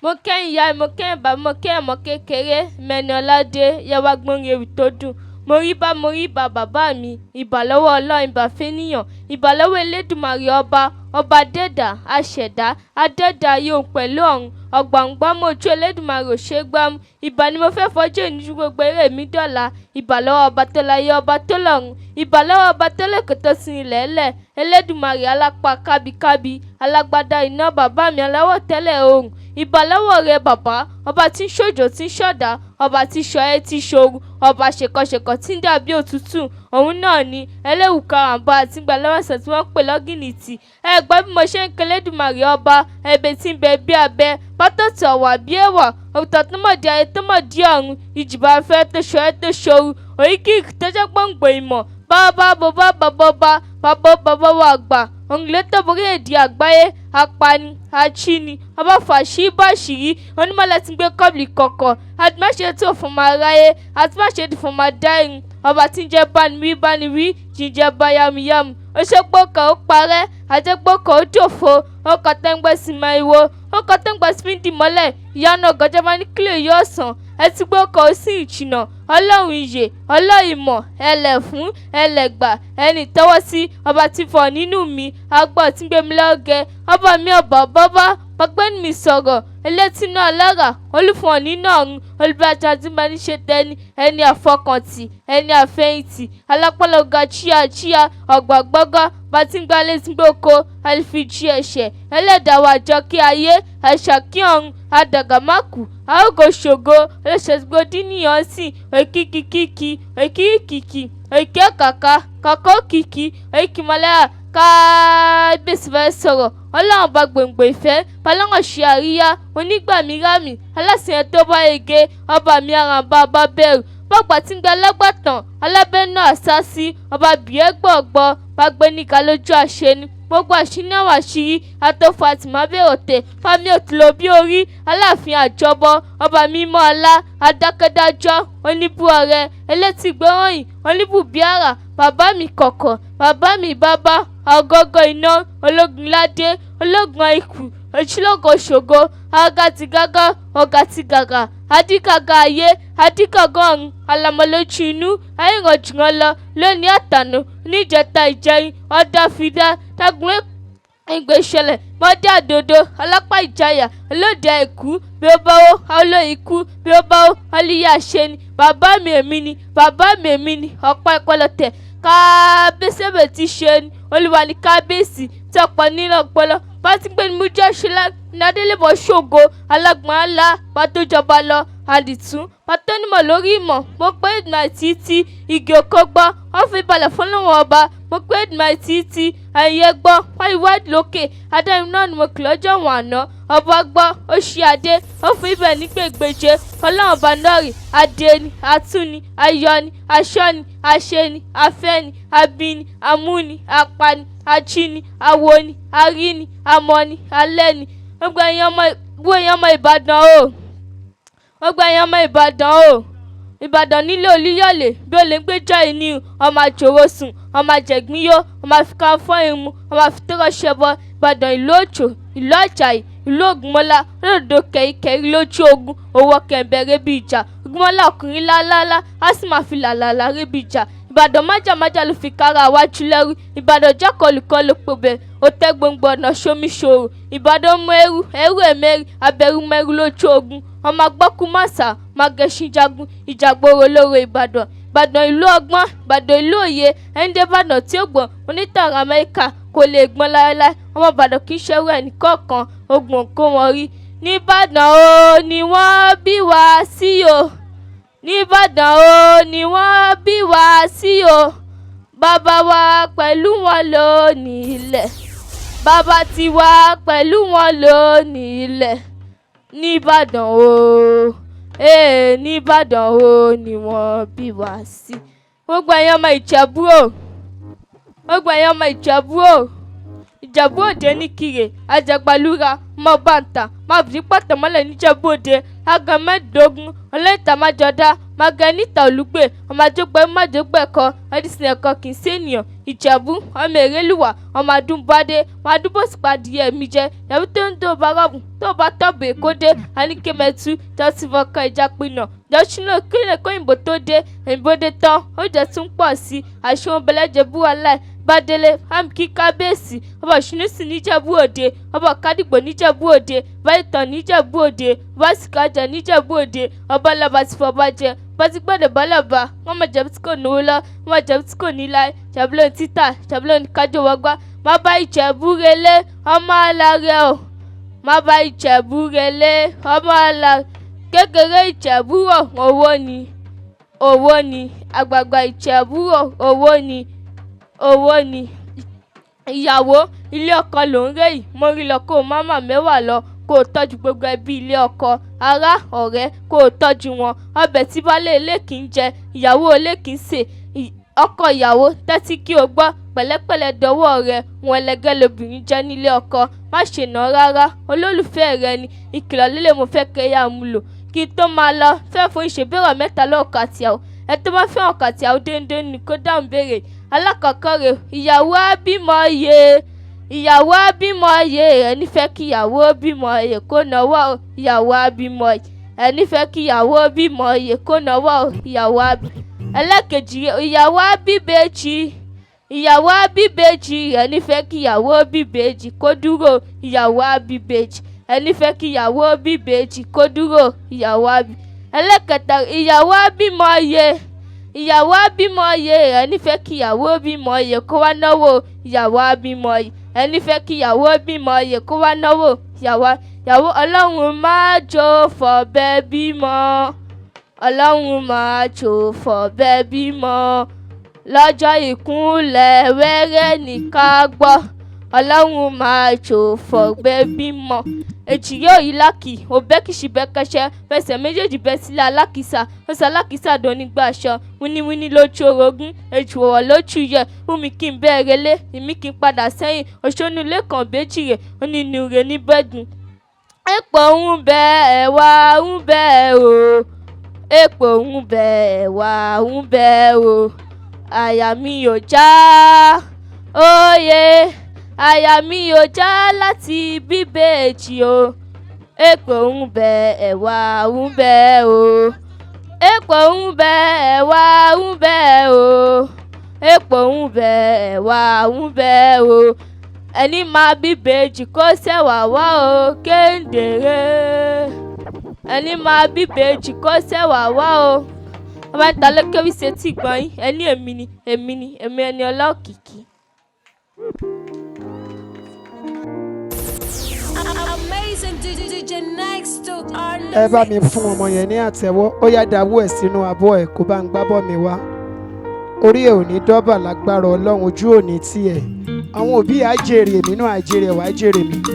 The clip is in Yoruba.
mo kẹ́yìn ìyá mo kẹ́yìn bàbá mo kẹ́yìn ọmọ kékeré Mẹ́niọládé yẹwà gbórin ewì tó dùn. Mo rí bá bàbá mi, ìbà lọ́wọ́ Ọlọ́run, ìbà fẹ́nìyàn, ìbà lọ́wọ́ Elédùmarè ọba dẹ́dà, aṣẹ̀dá, adẹ́dà ayé òun pẹ̀lú ọ̀run, ọ̀gbàǹgbàmù ojú Elédùmarè ò ṣe é gbámú. Ìbà ni mo fẹ́ fọjọ́ ìníjú gbogbo eré mi dọ̀la. Ìbà lọ́wọ́ ọba tó láyé ọba tó lọ́run, ìbà lọ́wọ́ ọba tó lẹ́kọ̀ọ́ tó sin ilẹ̀ ẹlẹ̀, Elédùmarè alápá kábíkábí, alágbádá iná bàbá mi aláwọ̀ tẹ́lẹ̀ oòrùn. Ìbà lọ́wọ́ rẹ bàbá, ọba tí ń ṣòjò tí ń ṣọ̀dá, ọba tí ń ṣọyẹ́ tí ń ṣoru, ọba ṣèkọṣèkọ tí ń dàbí òtútù. Òun náà ni ẹlẹ́wù karambà àti gbàlẹ́wọ̀sán tí wọ́n ń pè lọ́gìnìtì. Ẹ gbọ́ bí mo ṣe ń kẹ́ Elédùmarè ọba, ẹ̀bẹ̀ tí ń bẹ bí abẹ, pátọ́tì ọ̀wà bí ẹ̀wà, òkúta tó mọ̀ di ayé tó mọ̀ di ọ̀run, ìjìbà afẹ́ tó ṣọyẹ́ tó ṣoru, òyìnkìrì tó jẹ́ gbòǹgbò ìmọ̀, bàbá wa àgbà, òǹlẹ́tọ̀ borí èdè àgbáyé, apani, achini, ọba fàṣí bàṣírí, onímọ̀lẹ́ tí ń gbé kọ́bìlì kọ̀kọ̀, àtìmáṣe tí ò fún ma ráyé, àtìmáṣe tí fún ma dá irin, ọba tí ń jẹ́ bániwí, jíjẹ́ bá yamuyamu, ó ṣe gbọ́kọ̀ ó parẹ́, àjẹgbọ́kọ̀ ó dòfo, ó kọ́ tẹ́ńgbẹ́ sí ma ìwo, ó kọ́ tẹ́ńgbẹ́ sí fíndì mọ́lẹ̀, ìyanu ọ̀gọ́jọ́ máa ní kílè yóò sàn, ẹ ti gbọ́kọ̀ ó sì ìjìnà, ọlọ́run ìyè, ọlọ́run ìmọ̀, ẹlẹ̀ fún, ẹlẹ́gbà, ẹni tọ́wọ́ sí, ọba tí fọ̀ nínú mi, agbọ́ tí ń gbé mi lọ́gẹ, ọba mi ọba bọ́bá, pàgbẹ́ni mi sọ̀rọ̀, elétí náà lára, olùfọ̀n nínú ọ̀run, olùbàjá tí máa ní ṣe tẹni, ẹni àfọkàntì, ẹni àfẹ̀yìntì, alápọ̀lọ́gà chíà, ọ̀gbàgbọ́gọ́, bàtí ń gbalẹ̀ tí gbòkó, àlìfíjì ẹ̀ṣẹ̀, ẹlẹ́dàá wa jọ kí ayé, àṣàkí ọ̀run, àdàgàmákù, àrògò ṣògo, olóṣèṣgbó dínìyàn sí, òkìkìkìkì, òkè kàkà òkìkì, òkìmọ̀lẹ́yà, kábíyèsí fẹ́ sọ̀rọ̀, ọlọ́run bá gbòǹgbò ìfẹ́, balọ́run ṣe àríyá, onígbàmírámì, aláṣẹ tó bá yege, ọba mi àràǹbá ọba bẹ̀rù, bọ́gbà tí ń gba lágbàtàn, alábẹ́nú àṣásí, ọba bìẹ́ gbọ̀gbọ́, bá gbé níka lójú àṣẹni, gbogbo àṣírí náà wà ṣírí, àtòfò àtìmábẹ́rọ̀tẹ̀, fámi òtúlò bí orí, aláàfin àjọbọ, ọba mímọ́ ọlá, adákẹ́dájọ́, oníbú ọrẹ, elétí gbọ́rọ̀yìn, oníbù bíàrà, bàbá mi kọ̀kọ̀, bàbá mi bàbá, ọgọ́gọ́ iná, ológun ládé, ológun ikú, òṣìlógo ṣògo, agatigágá, ọ̀gàtìgàgà, adígàgà ayé, adígàgà ọ̀run, alamọ̀lójú inú, ayérànjùrán lọ, lónìí àtànà, oníjẹta ìjẹrin, ọ̀dàfídà, tágùn ìgbésẹ̀lẹ̀, mọ́dé àdòdó, alápá ìjayà, olóde àìkú, bí ó báwó, olóyìnkú, bí ó báwó, ọlíyà ṣe ni, bàbá mi èmi ni, ọ̀pá ìpọlọtẹ̀, kábíyèsí ti ṣe ni, olúwa ní kábíyèsí, tí ọ̀pọ̀ nínú ọpọlọ, bá ti gbé ní mú jẹ́ ṣẹlẹ̀, ní adélébọ̀ ṣògo, alágbọ̀n ńlá, bá tó jọba lọ, àdìtún, bá tó nímọ̀ lórí ìmọ̀, mo pé ìdùnnà títí, igi oko gbọ́, wọ́n fi balẹ̀ fún lọ́wọ́ ọba, mo pé ìdùnnà títí, ẹ̀yẹ gbọ́, wọ́n ìwádìí lókè, adáyìn náà ni mo kì lọ́jọ́ wọn àná, ọba gbọ́, ó ṣí adé, ó fún ibẹ̀ ní gbègbèje, ọlọ́run bá nọ́ọ̀rì, adé ni, atúni, ayọ̀ni, aṣọ́ni, aṣeni, afẹ́ni, abini, amúni, apani, ajíni, awoni, aríni, amọ̀ni, alẹ́ni, gbogbo èèyàn ọmọ Ìbàdàn o. Ìbàdàn nílé Olúyọ̀lé bí ó lè gbé jọ ìní ọmọ àjòrò sùn, ọmọ àjẹgbínyó, ọmọ àfikà fọ́ irun, ọmọ àfitẹ́rọ̀ ṣẹbọ, Ìbàdàn ìlú òjò, ìlú àjàyí, ìlú ògúnmọ́lá, olódò kẹ̀ríkẹ̀rí lójú ogun, owó kẹ̀mbẹ̀ rébi ìjà, ògúnmọ́lá ọkùnrin lálálá, á sì máa fi làlàlà rébi ìjà. Ìbàdàn májàmájà ló fi kára àwájú lẹ́rú, Ìbàdàn jákòlùkọ́ ló pòbẹ̀, ó tẹ́ gbòǹgbò ọ̀nà ṣomi ṣòro, Ìbàdàn mú ẹrú ẹ̀mẹ́rì, abẹ́rú mẹ́rú lójú ogun, ọmọ agbọ́kú màsà, magẹṣin jagun, ìjàgboro lóore Ìbàdàn. Ìbàdàn ìlú ọgbọ́n, Ìbàdàn ìlú òye, ẹni dé Ìbàdàn tí ó gbọ́n, onítàrà Amẹ́ríkà kò lè gbọ́n láéláé, ọmọ Ìbàdàn kì í ṣerú ẹnì kọ̀ọ̀kan, ogun kó wọn rí. Níbàdàn o ni wọ́n bí wá sí o, Níbàdàn o ni wọ́n bí wá sí o, bàbá wa pẹ̀lú wọn ló ní ilẹ̀, bàbá tiwa pẹ̀lú wọn ló ní ilẹ̀. Níbàdàn o, Níbàdàn o ni wọ́n bí wá sí. Gbogbo ẹ̀yin ọmọ Ìjẹ̀bú o, Ìjẹ̀bú Òde ní Kire Ajagbalúra Mọ̀bàǹtà Màbùdí Pàtàmọ́lẹ̀ níjẹ̀bú Òde Àgàn mẹ́ẹ̀ẹ́dógún Ọlọ́ìtà Májọ̀dá Mágẹ́nítà Olúgbè ọmọ àjọgbẹ́ májọgbẹ́kọ ọdísìn ẹ̀kọ́ kì í sí ènìyàn Ìjẹ̀bú ọmọ Èrèlúwà ọmọ Adúmbádé máa dúbò sípàdé ẹ̀mí jẹ ìyàwó tó ń tó bá rọ̀bù tó bá tọ̀bù èkó dé Aníkẹ́mẹ́tù jọ́sífọ́kọ ìjápinà jọ́sínà kílẹ̀ kóyìnbó tó dé òyìnbó dé tán ó jẹ́ tún pọ̀ sí àṣehàn bẹ̀lẹ́jẹ̀ búwalẹ̀ Bádélé Hamki Kábíyèsí ọba Òṣùnúsì níjẹ̀bú Òde ọba Kádìgbò níjẹ̀bú Òde Báyìtàn níjẹ̀bú Òde ọba Sìkájà níjẹ̀bú Òde ọba Labàtìfọ̀bàjẹ́ bọ́sígbọ́dẹ̀ bọ́lọ̀bà wọ́n mọ̀ jẹ̀bú tí kò náwó lọ wọ́n mọ̀ jẹ̀bú tí kò ní láì jẹ̀bú lóní títà jẹ̀bú lóní kájọ wọgbá má bá Ìjẹ̀bú relé ọmọ alárẹ̀ o má bá Ìjẹ̀bú relé ọmọ alárẹ̀ kékeré Ìjẹ̀bú rọ̀ owó ni àgbààgbà Ìjẹ̀bú rọ̀ owó ni ìyàwó ilé ọkọ ló ń rẹ́ yìí mo rí lọ kó máma mẹ́wàá lọ kó o tọ́jú gbogbo ẹbí ilé ọkọ ará ọ̀rẹ́ kó o tọ́jú wọn ọbẹ̀ tí baálé ilé kì í jẹ ìyàwó ilé kì í sè ọkọ ìyàwó tẹ́tí kí o gbọ́ pẹ̀lẹ́pẹ̀lẹ́ dọwọ́ rẹ wọn ẹlẹgẹ́ lobìnrin jẹ́ nílé ọkọ má ṣe nà rárá olólùfẹ́ rẹ ni ìkìlọ̀ líle mo fẹ́ kẹ́yà mú lò kí n tó máa lọ fẹ́ fún ìṣèbéèrè mẹ́ta lọ́ọ̀kà àtìyàwó ẹ tó bá fẹ́ ọ̀kà àtìyàwó déédéé ni kó dáhùn béèrè alákọ̀ọ́kọ́ rẹ̀ ìyàwó á bímọ yé ẹni fẹ́ kí ìyàwó bímọ yé kó náwó ìyàwó á bímọ yé ẹni fẹ́ kí ìyàwó bímọ yé kó náwó ìyàwó á bí ẹlẹ́kejì ìyàwó á bíbejì ẹni fẹ́ kí ìyàwó bíbejì kó dúró ìyàwó á bíbejì ẹni fẹ́ kí ìyàwó bíbejì kó dúró ìyàwó á bí ẹlẹ́kẹta ìyàwó á bímọ yé ẹni fẹ́ kí ìyàwó bímọ yé kó wá náwó ìyàwó á bímọ yé ẹni fẹ́ kí ìyàwó bímọ yé kó wá náwó ìyàwó Ọlọ́run máa jò fọ̀bẹ bímọ Ọlọ́run máa jò fọ̀bẹ bímọ lọ́jọ́ ìkúnlẹ̀ wẹ́rẹ́ ní ká gbọ́ Ọlọ́run máa jò fọ̀bẹ bímọ èjìrè òyìnlákì òbẹ́kìṣì bẹ́kẹ́ṣẹ́ fẹsẹ̀ méjèèjì bẹ́ sílẹ̀ alákìsà ó sọ alákìsà dónígbà aṣọ wíníwíní lójú orogún èjì wọ̀wọ̀ lójú yẹ wúmi kí n bẹ́ẹ̀ relé èmi kí n padà sẹ́yìn òṣónú ilé kan béjìrè onínú rẹ̀ ní bẹ́ẹ̀dùn. Èpò ń bẹ ẹ̀wà ń bẹ o èpò ń bẹ ẹ̀wà ń bẹ o àyà mi ò já òye. Àyà mi ò já láti bíbèjì o èpò ń bẹ ẹ̀wà ń bẹ o èpò ń bẹ ẹ̀wà ń bẹ o èpò ń bẹ ẹ̀wà ń bẹ o ẹni máa bíbèjì kó ṣẹ̀wà wá o kéńdéré ẹni máa bíbèjì kó ṣẹ̀wà wá o ọba ń ta lókèwì sétí ìgbọ̀n yín ẹni èmi ẹni ọlọ́kìkí. Amazing DJ next to our ẹ bá mi fún ọmọ yẹn ní àtẹ́wọ́ ó yá dáwọ́ ẹ̀ sínú abọ́ ẹ̀ kó bá ń gbábọ́ mi wá orí ẹ̀ ò ní dọ́bà lágbára Ọlọ́run ojú ò ní tiẹ̀ àwọn òbí á jèrè èmi náà á jèrè wá jèrè mi.